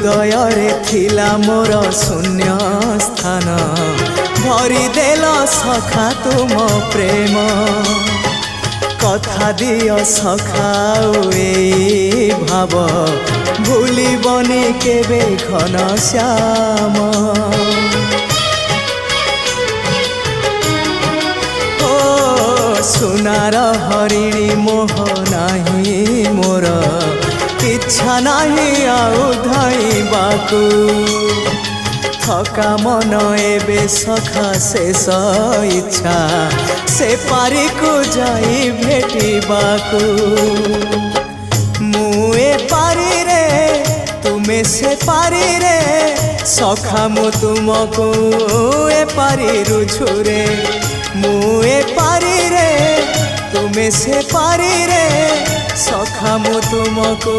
हृदय रे थिला मोर शून्य स्थान भरी देल सखा तुम प्रेम कथा दियो सखाओ ए भाव भूलिबनी केबे घन श्याम ओ सुनार हरिणी मोह नाही मोर इच्छा नहीं आउ धाइबाकू थका मन एबे सखा शेष इच्छा से पारी को जाई भेटिबाकू मुए पारी रे तुमे से पारी रे सखा मु तुमको ए पारी रुझुरे मुए पारी रे तुमे से पारी रे सखा मु तुमको।